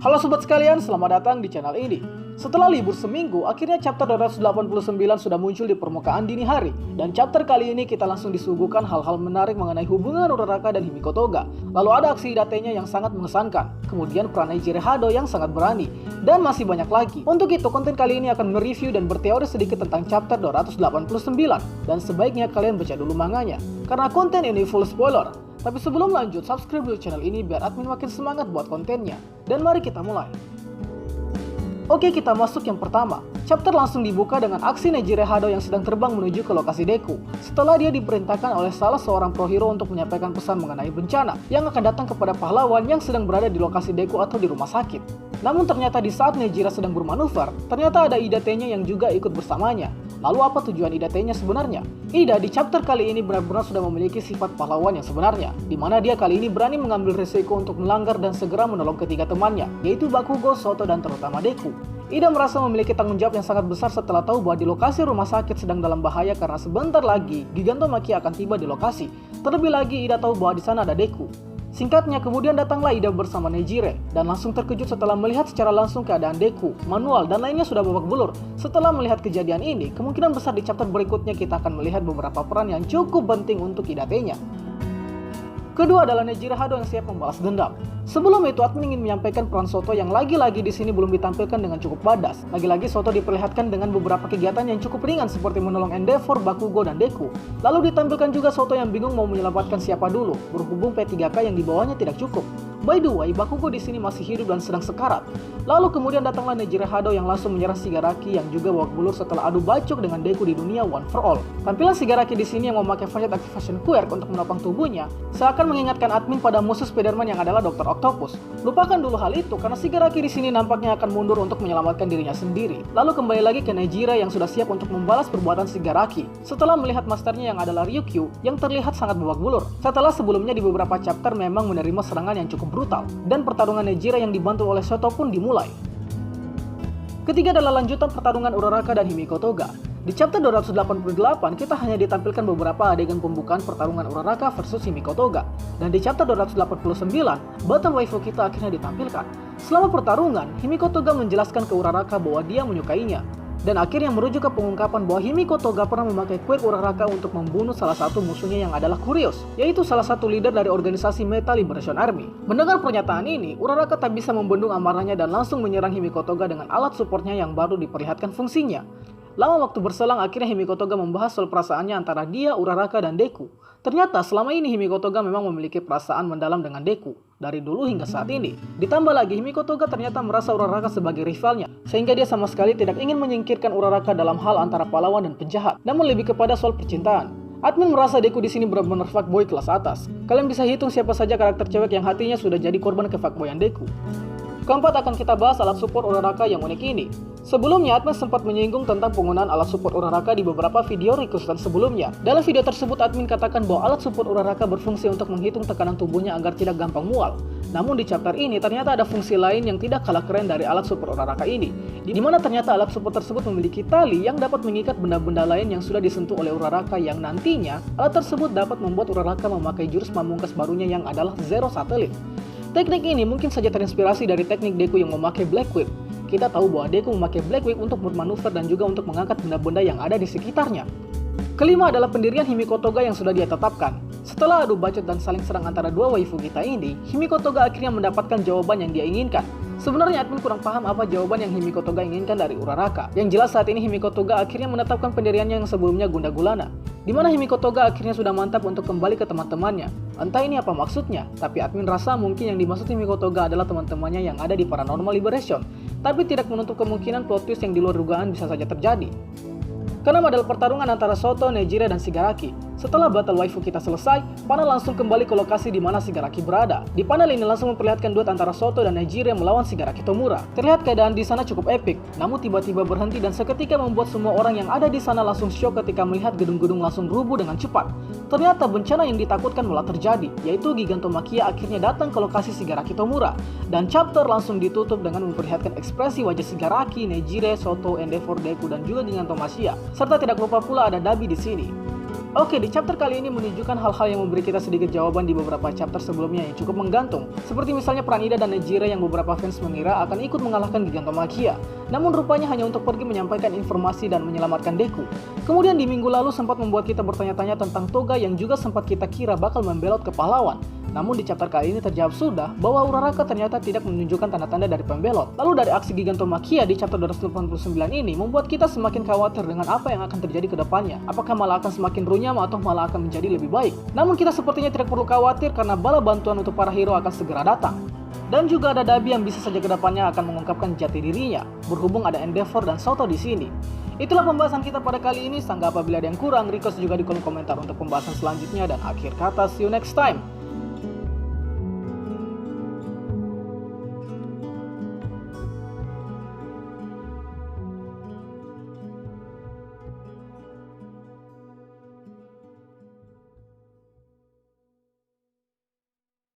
Halo sobat sekalian, selamat datang di channel ini. Setelah libur seminggu, akhirnya chapter 289 sudah muncul di permukaan dini hari. Dan chapter kali ini kita langsung disuguhkan hal-hal menarik mengenai hubungan Uraraka dan Himiko Toga. Lalu ada aksi Hidate-nya yang sangat mengesankan, kemudian peran Neji Hado yang sangat berani, dan masih banyak lagi. Untuk itu, konten kali ini akan mereview dan berteori sedikit tentang chapter 289. Dan sebaiknya kalian baca dulu manganya, karena konten ini full spoiler. Tapi sebelum lanjut, subscribe dulu channel ini biar admin makin semangat buat kontennya. Dan mari kita mulai. Oke, kita masuk yang pertama. Chapter langsung dibuka dengan aksi Neji Hado yang sedang terbang menuju ke lokasi Deku. Setelah dia diperintahkan oleh salah seorang pro hero untuk menyampaikan pesan mengenai bencana yang akan datang kepada pahlawan yang sedang berada di lokasi Deku atau di rumah sakit. Namun ternyata di saat Nejire sedang bermanuver, ternyata ada Hidate-nya yang juga ikut bersamanya. Lalu apa tujuan Hidate-nya sebenarnya? Ida di chapter kali ini benar-benar sudah memiliki sifat pahlawan yang sebenarnya, di mana dia kali ini berani mengambil resiko untuk melanggar dan segera menolong ketiga temannya, yaitu Bakugo, Soto, dan terutama Deku. Ida merasa memiliki tanggung jawab yang sangat besar setelah tahu bahwa di lokasi rumah sakit sedang dalam bahaya karena sebentar lagi Gigantomachia akan tiba di lokasi. Terlebih lagi Ida tahu bahwa di sana ada Deku. Singkatnya, kemudian datanglah Ida bersama Nejire dan langsung terkejut setelah melihat secara langsung keadaan Deku, Manual, dan lainnya sudah babak belur. Setelah melihat kejadian ini, kemungkinan besar di chapter berikutnya kita akan melihat beberapa peran yang cukup penting untuk Hidate-nya. Kedua adalah Neji Hado yang siap membalas dendam. Sebelum itu, admin ingin menyampaikan peran Soto yang lagi-lagi di sini belum ditampilkan dengan cukup badas. Lagi-lagi Soto diperlihatkan dengan beberapa kegiatan yang cukup ringan seperti menolong Endeavor, Bakugo, dan Deku. Lalu ditampilkan juga Soto yang bingung mau menyelamatkan siapa dulu, berhubung P3K yang dibawanya tidak cukup. By the way, Bakugo di sini masih hidup dan sedang sekarat. Lalu kemudian datanglah Neji Hado yang langsung menyerang Shigaraki yang juga babak belur setelah adu bacok dengan Deku di dunia One for All. Tampilan Shigaraki di sini yang memakai Facet Activation Quirk untuk menopang tubuhnya seakan mengingatkan admin pada musuh Spider-Man yang adalah Dr. Octopus. Lupakan dulu hal itu karena Shigaraki di sini nampaknya akan mundur untuk menyelamatkan dirinya sendiri. Lalu kembali lagi ke Nejire yang sudah siap untuk membalas perbuatan Shigaraki setelah melihat masternya yang adalah Ryukyu yang terlihat sangat babak belur. Setelah sebelumnya di beberapa chapter memang menerima serangan yang cukup brutal dan pertarungan Nejire yang dibantu oleh Soto pun dimulai. Ketiga adalah lanjutan pertarungan Uraraka dan Himiko Toga. Di chapter 288 kita hanya ditampilkan beberapa adegan pembukaan pertarungan Uraraka versus Himiko Toga. Dan di chapter 289, battle waifu kita akhirnya ditampilkan. Selama pertarungan, Himiko Toga menjelaskan ke Uraraka bahwa dia menyukainya. Dan akhirnya merujuk ke pengungkapan bahwa Himiko Toga pernah memakai quirk Uraraka untuk membunuh salah satu musuhnya yang adalah Curious, yaitu salah satu leader dari organisasi Metal Liberation Army. Mendengar pernyataan ini, Uraraka tak bisa membendung amarahnya dan langsung menyerang Himiko Toga dengan alat supportnya yang baru diperlihatkan fungsinya. Lama waktu berselang, akhirnya Himiko Toga membahas soal perasaannya antara dia, Uraraka, dan Deku. Ternyata selama ini Himiko Toga memang memiliki perasaan mendalam dengan Deku, dari dulu hingga saat ini. Ditambah lagi, Himiko Toga ternyata merasa Uraraka sebagai rivalnya, sehingga dia sama sekali tidak ingin menyingkirkan Uraraka dalam hal antara pahlawan dan penjahat, namun lebih kepada soal percintaan. Admin merasa Deku di sini benar-benar fuckboy kelas atas. Kalian bisa hitung siapa saja karakter cewek yang hatinya sudah jadi korban kefuckboyan Deku. Keempat akan kita bahas alat support Uraraka yang unik ini. Sebelumnya, admin sempat menyinggung tentang penggunaan alat support Uraraka di beberapa video requestan sebelumnya. Dalam video tersebut, admin katakan bahwa alat support Uraraka berfungsi untuk menghitung tekanan tubuhnya agar tidak gampang mual. Namun di chapter ini, ternyata ada fungsi lain yang tidak kalah keren dari alat support Uraraka ini. Di mana ternyata alat support tersebut memiliki tali yang dapat mengikat benda-benda lain yang sudah disentuh oleh Uraraka yang nantinya, alat tersebut dapat membuat Uraraka memakai jurus pamungkas barunya yang adalah Zero Satellite. Teknik ini mungkin saja terinspirasi dari teknik Deku yang memakai Black Whip. Kita tahu bahwa Deku memakai Black Whip untuk bermanuver dan juga untuk mengangkat benda-benda yang ada di sekitarnya. Kelima adalah pendirian Himiko Toga yang sudah dia tetapkan. Setelah adu bacot dan saling serang antara dua waifu kita ini, Himiko Toga akhirnya mendapatkan jawaban yang dia inginkan. Sebenarnya admin kurang paham apa jawaban yang Himiko Toga inginkan dari Uraraka. Yang jelas saat ini Himiko Toga akhirnya menetapkan pendiriannya yang sebelumnya Gunda Gulana, di mana Himiko Toga akhirnya sudah mantap untuk kembali ke teman-temannya. Entah ini apa maksudnya, tapi admin rasa mungkin yang dimaksud Himiko Toga adalah teman-temannya yang ada di Paranormal Liberation. Tapi tidak menutup kemungkinan plot twist yang di luar dugaan bisa saja terjadi. Keenam adalah pertarungan antara Soto, Nejire, dan Shigaraki. Setelah battle waifu kita selesai, panel langsung kembali ke lokasi di mana Shigaraki berada. Di panel ini langsung memperlihatkan duet antara Soto dan Nejire melawan Shigaraki Tomura. Terlihat keadaan di sana cukup epik, namun tiba-tiba berhenti dan seketika membuat semua orang yang ada di sana langsung syok ketika melihat gedung-gedung langsung rubuh dengan cepat. Ternyata bencana yang ditakutkan malah terjadi, yaitu Gigantomachia akhirnya datang ke lokasi Shigaraki Tomura. Dan chapter langsung ditutup dengan memperlihatkan ekspresi wajah Shigaraki, Nejire, Soto, Endeavor, Deku, dan juga Gigantomachia. Serta tidak lupa pula ada Dabi di sini. Oke, di chapter kali ini menunjukkan hal-hal yang memberi kita sedikit jawaban di beberapa chapter sebelumnya yang cukup menggantung. Seperti misalnya peran Ida dan Nejire yang beberapa fans mengira akan ikut mengalahkan Gigantomachia. Namun rupanya hanya untuk pergi menyampaikan informasi dan menyelamatkan Deku. Kemudian di minggu lalu sempat membuat kita bertanya-tanya tentang Toga yang juga sempat kita kira bakal membelot ke pahlawan. Namun di chapter kali ini terjawab sudah bahwa Uraraka ternyata tidak menunjukkan tanda-tanda dari pembelot. Lalu dari aksi Gigantomachia di chapter 289 ini membuat kita semakin khawatir dengan apa yang akan terjadi ke depannya. Apakah malah akan semakin runyam atau malah akan menjadi lebih baik? Namun kita sepertinya tidak perlu khawatir karena bala bantuan untuk para hero akan segera datang. Dan juga ada Dabi yang bisa saja ke depannya akan mengungkapkan jati dirinya, berhubung ada Endeavor dan Soto di sini. Itulah pembahasan kita pada kali ini. Sanggah apabila ada yang kurang, request juga di kolom komentar untuk pembahasan selanjutnya. Dan akhir kata, see you next time.